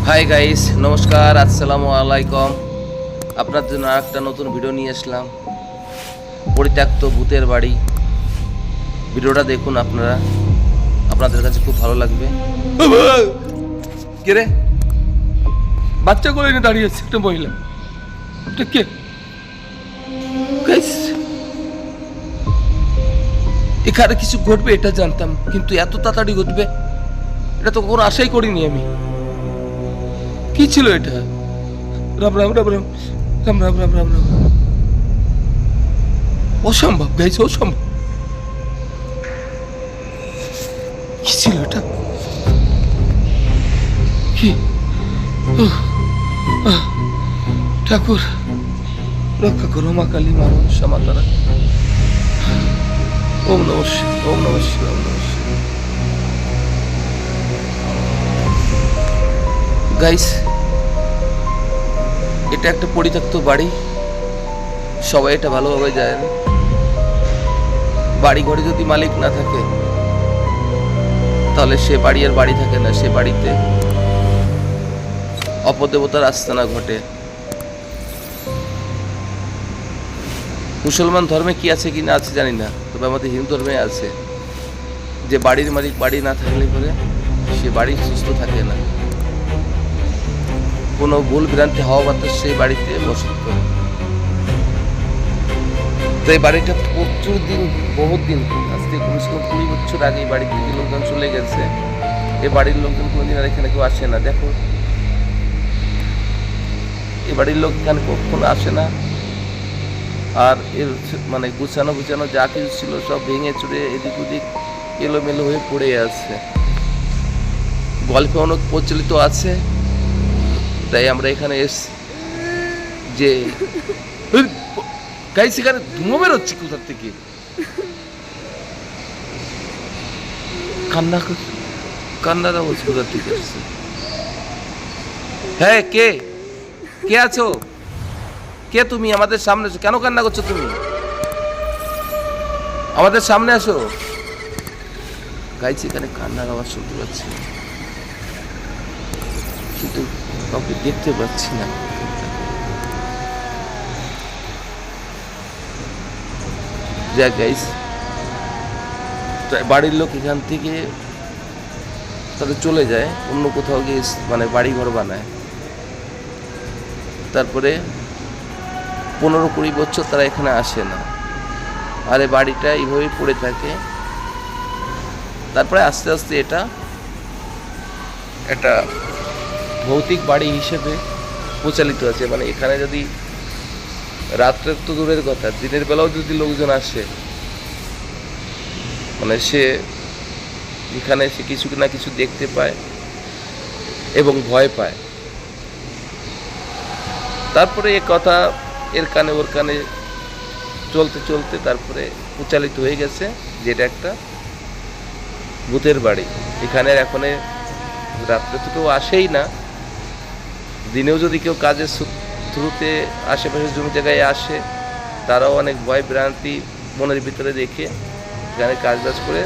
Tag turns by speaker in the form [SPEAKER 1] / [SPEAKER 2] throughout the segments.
[SPEAKER 1] Hi guys, নমস্কার, আসসালামু আলাইকুম। আপনার জন্য একটা নতুন ভিডিও নিয়ে আসলাম, পরিত্যক্ত ভূতের বাড়ি। ভিডিওটা দেখুন আপনারা, আপনাদের কাছে খুব ভালো লাগবে। কে রে?
[SPEAKER 2] বাচ্চা করে এনে দাঁড়িয়ে আছে একটা মহিলা। এটা কে?
[SPEAKER 1] গাইস, এখানে কিছু ঘটবে এটা জানতাম, কিন্তু এত তাড়াতাড়ি ঘটবে এটা তো কখনো আশাই করিনি আমি।
[SPEAKER 2] কি ছিল এটা? রাম রাম রাম রাম রাম রাম রাম রাম রাম। অসম্ভব গাইস, অসম্ভব। কি ছিল এটা? কি? উহ, আহ, ঠাকুর রক্ষা করো, মা কালী, মা মনসা, মা তারা। ওম নমঃ শিবায়, ওম নমঃ শিবায়, ওম নমঃ শিবায়।
[SPEAKER 1] গাইস, এটা একটা পরিত্যক্ত বাড়ি। সবাই এটা ভালোভাবে যায় না। বাড়ি ঘরে যদি মালিক না থাকে তাহলে সে বাড়ি আর বাড়ি থাকে না, সে বাড়িতে অপদেবতার আস্তানা ঘটে। মুসলমান ধর্মে কি আছে কি না আছে জানি না, তবে আমাদের হিন্দু ধর্মে আছে যে বাড়ির মালিক বাড়ি না থাকলে পরে সে বাড়ি সুস্থ থাকে না। কোনো ভুল ভ্রান্তি হওয়া বাতাস সেই বাড়িতে বসত করে। তো এই বাড়িটা প্রচুর দিন, বহুত দিন, আজ থেকে কমসে কম 20 বছর আগে এই বাড়ি থেকে লোকজন চলে গেছে। এই বাড়ির লোকজন কোনোদিন আর এখানে কেউ আসে না। দেখো, এই বাড়ির লোক এখানে কখনো আসে না। আর এর মানে গুছানো গুছানো যা কিছু ছিল সব ভেঙে চুরে এদিক ওদিক এলোমেলো হয়ে পড়ে আছে। গল্পে অনেক প্রচলিত আছে, তাই আমরা এখানে এসছি যে গাইস, এখানে ধুমো বেরোচ্ছে কোথার থেকে। কান্নার আওয়াজ কোথার থেকে আসছে? হ্যাঁ, কে কে আছো? কে তুমি? আমাদের সামনে এসো। কেন কান্না করছো তুমি? আমাদের সামনে আসো। গাইছি, এখানে কান্নার আওয়াজ শুনতে পাচ্ছি, কিন্তু কাউকে দেখতে পাচ্ছি না। যা গাইস, বাড়ির লোক এখান থেকে তাদের চলে যায়, অন্য কোথাও গিয়ে মানে বাড়ি ঘর বানায়। তারপরে 15-20 বছর তারা এখানে আসে না, আর এই বাড়িটা এইভাবেই পড়ে থাকে। তারপরে আস্তে আস্তে এটা একটা ভৌতিক বাড়ি হিসেবে প্রচলিত আছে। মানে এখানে যদি রাত্রে তো দূরের কথা, দিনের বেলাও যদি লোকজন আসে, মানে সে এখানে সে কিছু না কিছু দেখতে পায় এবং ভয় পায়। তারপরে এ কথা এর কানে ওর কানে চলতে চলতে তারপরে প্রচালিত হয়ে গেছে যে এটা একটা ভূতের বাড়ি। এখানে এখন রাত্রে তো কেউ আসেই না, দিনেও যদি কেউ কাজের থ্রুতে আশেপাশের জমি জায়গায় আসে, তারাও অনেক ভয় ভ্রান্তি মনের ভিতরে রেখে এখানে কাজ বাজ করে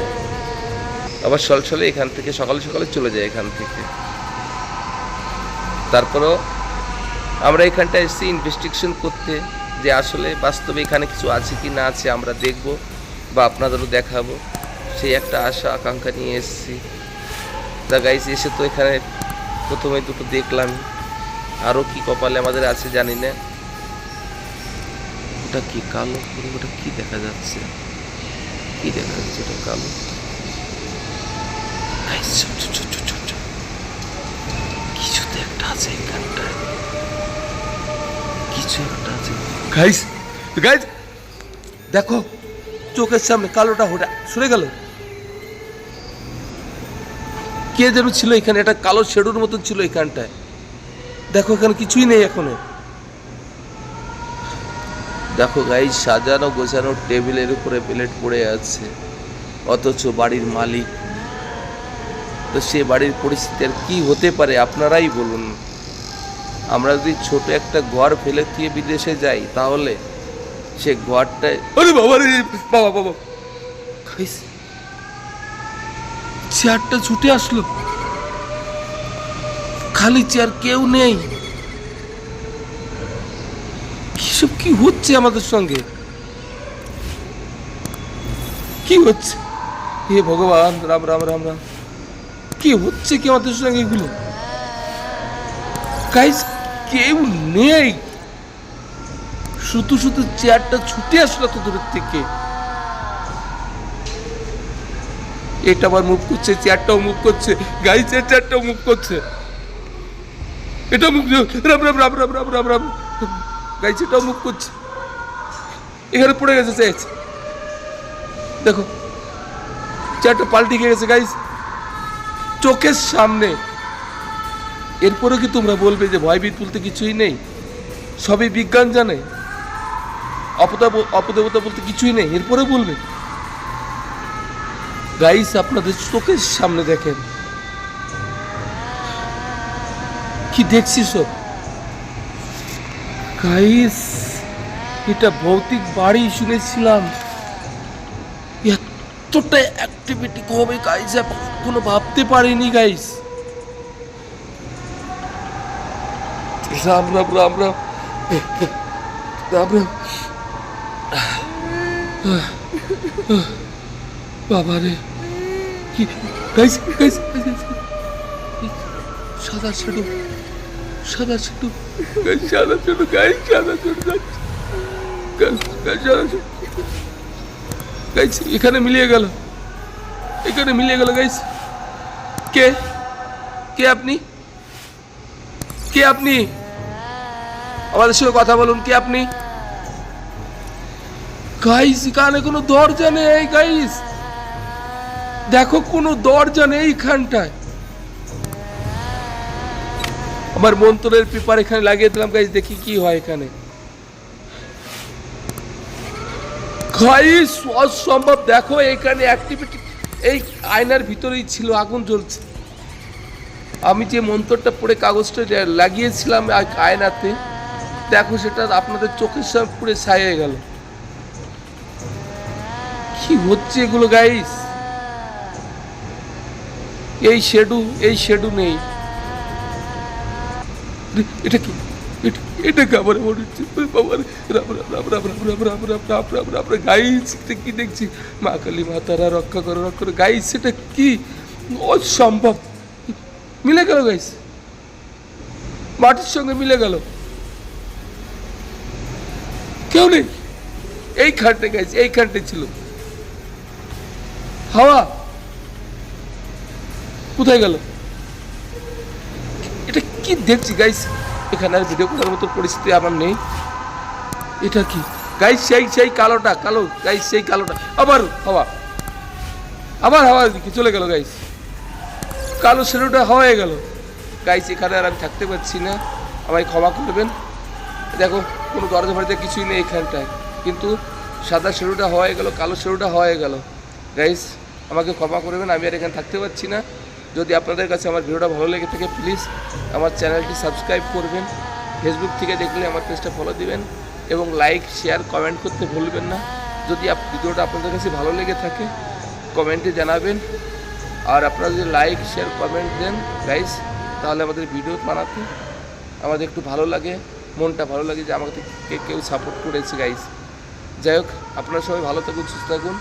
[SPEAKER 1] আবার সলসলে এখান থেকে সকালে সকালে চলে যায় এখান থেকে। তারপরেও আমরা এখানটায় এসেছি ইনভেস্টিগেশন করতে, যে আসলে বাস্তবে এখানে কিছু আছে কি না আছে আমরা দেখব বা আপনাদেরও দেখাবো, সেই একটা আশা আকাঙ্ক্ষা নিয়ে এসেছি। তা গাইস, এসে তো এখানে প্রথমে দুটো দেখলাম, আরও কি কপালে আমাদের আছে জানি না। ওটা কি কালো? ওটা কি দেখা যাচ্ছে? কি দেখা যাচ্ছে? ওটা কালো। কিছু তো একটা আছে এখানটায়, কিছু একটা আছে
[SPEAKER 2] গাইস, গাইস দেখো, চোখের সামনে কালোটা হোটা সরে গেল। কে যেন ছিল এখানে, একটা কালো শেডুর মতন ছিল এখানটায়। দেখো, এখানে কিছুই নেই এখন।
[SPEAKER 1] দেখো গাইস, সাজানো গোছানো টেবিলের উপরে প্লেট পড়ে আছে, অথচ বাড়ির মালিক। তো সে বাড়ির পরিস্থিতি আর কি হতে পারে আপনারাই বলুন। আমরা যদি ছোট একটা ঘর ফেলে দিয়ে বিদেশে যাই, তাহলে সে ঘরটায়
[SPEAKER 2] আরে বাবা রে, বাবা বাবা, গাইস চেয়ারটা ছুটে আসলো। খালি চেয়ার, কেউ নেই। কিসব কি হচ্ছে আমাদের সঙ্গে? কি হচ্ছে? হে ভগবান, রাম রাম রাম রাম, কি হচ্ছে কি আমাদের সঙ্গে এগুলো? গাইস, কেউ নেই, শুধু শুধু চেয়ারটা ছুটে আসলো তো দূরের থেকে। এটা আবার মুভ করছে, চেয়ারটাও মুভ করছে, গাইস এর চেয়ারটাও মুভ করছে, এটা মুভ, রাম রাম রাম রাম রাম রাম রাম, গাইস এটাও মুভ করছে। এখানে পড়ে গেছে চেয়ার, দেখো চেয়ারটা পাল্টে গেছে গাইস চোখের সামনে। এরপরে কি তোমরা বলবে যে ভয়ভীত বলতে কিছুই নেই, সবই বিজ্ঞান জানে, অপদেবতা বলতে কিছুই নেই, এরপরে বলবে? গাইস আপনাদের চোখের সামনে দেখেন কি দেখছি সব। গাইস এটা ভৌতিক বাড়ি শুনেছিলাম, এতটা অ্যাক্টিভিটি হবে গাইস কোনো ভাবতে পারিনি গাইস। রাম রাম রাম রাম রাম রাম, বাবা রে, কি গাইস গাইস, সাদা ছেড়ু, সাদা ছেড়ু গাইস, সাদা ছেড়ু গাইস, সাদা ছেড়ু গাইস, সাদা ছেড়ু গাইস, এখানে মিলিয়ে গেল, এখানে মিলিয়ে গেল গাইস। কে কে আপনি? কে আপনি? আমাদের সঙ্গে কথা বলুন, কে আপনি? গাইস এখানে কোনো দরজা নেই গাইস, দেখো কোনো দরজা নেই এইখানটায়। আমার মন্ত্রের পেপার এখানে লাগিয়ে দিলাম গাইস, দেখি কি হয় এখানে। গাইস অসম্ভব, দেখো এখানে অ্যাক্টিভিটি, এই আয়নার ভিতরেই ছিল, আগুন জ্বলছে। আমি যে মন্ত্রটা পড়ে কাগজটা লাগিয়েছিলাম আয়নাতে, দেখো সেটা আপনাদের চোখের সামনে পুরো ছাই হয়ে গেল। কি হচ্ছে এগুলো গাইস? এই শেডু নেই, এটা কি? এটা কাবার মনে হচ্ছে বাবা, রাম রাম রাম রাম রাম রাম রাম রাম রাম রাম রাম রাম। গাইস এটা কি দেখছি? মা কালী মা তারা রক্ষা করো, রক্ষা করো। গাইস এটা কি? অসম্ভব, মিলে গেল গাইস, মাটির সঙ্গে মিলে গেল, কেউ নেই এইখানটা গাইস, এইখানটা ছিল। হাওয়া কোথায় গেল? এটা কি দেখছি গাইস? এখানে আর ভিডিও করার মতো পরিস্থিতি আমার নেই। এটা কি গাইস? সেই কালোটা, কালো গাইস, সেই কালোটা। আবার হাওয়া, আবার হাওয়ার দিকে চলে গেল গাইস, কালো শেডোটা হাওয়া হয়ে গেল গাইস। এখানে আর আমি থাকতে পারছি না, আমায় ক্ষমা করবেন। দেখো কোনো দরজা ফরজা কিছুই নেই এখানটায়, কিন্তু সাদা শেডোটা হয়ে গেল, কালো শেডোটা হয়ে গেল গাইস। আমাকে ক্ষমা করবেন, আমি আর এখানে থাকতে পারছি না। যদি আপনাদের কাছে আমার ভিডিওটা ভালো লেগে থাকে প্লিজ আমার চ্যানেলটি সাবস্ক্রাইব করবেন, ফেসবুক থেকে দেখলে আমার পেজটা ফলো দিবেন এবং লাইক শেয়ার কমেন্ট করতে ভুলবেন না। যদি ভিডিওটা আপনাদের কাছে ভালো লেগে থাকে কমেন্টে জানাবেন, আর আপনারা যদি লাইক শেয়ার কমেন্ট দেন গাইস, তাহলে আমাদের ভিডিও বানাতে আমাদের একটু ভালো লাগে, মনটা ভালো লাগে যে আমাকে কেউ সাপোর্ট করেছে গাইস। যাই হোক, আপনারা সবাই ভালো থাকুন, সুস্থ থাকুন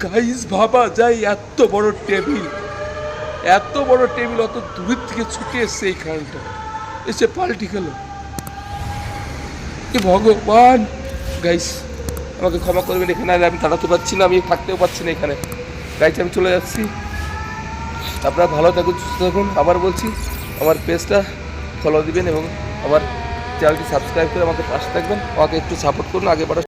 [SPEAKER 2] গাইস। ভাবা যায় এত বড় টেবিল, এত বড় টেবিল অত দূরের থেকে ছুটে এসছে এইখানটা, এসে পাল্টি গেল। এ ভগবান গাইস, আমাকে ক্ষমা করবেন, এখানে আর আমি দাঁড়াতে পারছি না, আমি থাকতেও পারছি না এখানে গাইস, আমি চলে যাচ্ছি। আপনারা ভালো থাকুন, সুস্থ থাকুন। আবার বলছি আমার পেজটা ফলো দিবেন এবং আমার চ্যানেলটি সাবস্ক্রাইব করে আমাকে পাশে থাকবেন, আমাকে একটু সাপোর্ট করুন, আগে বাড়ার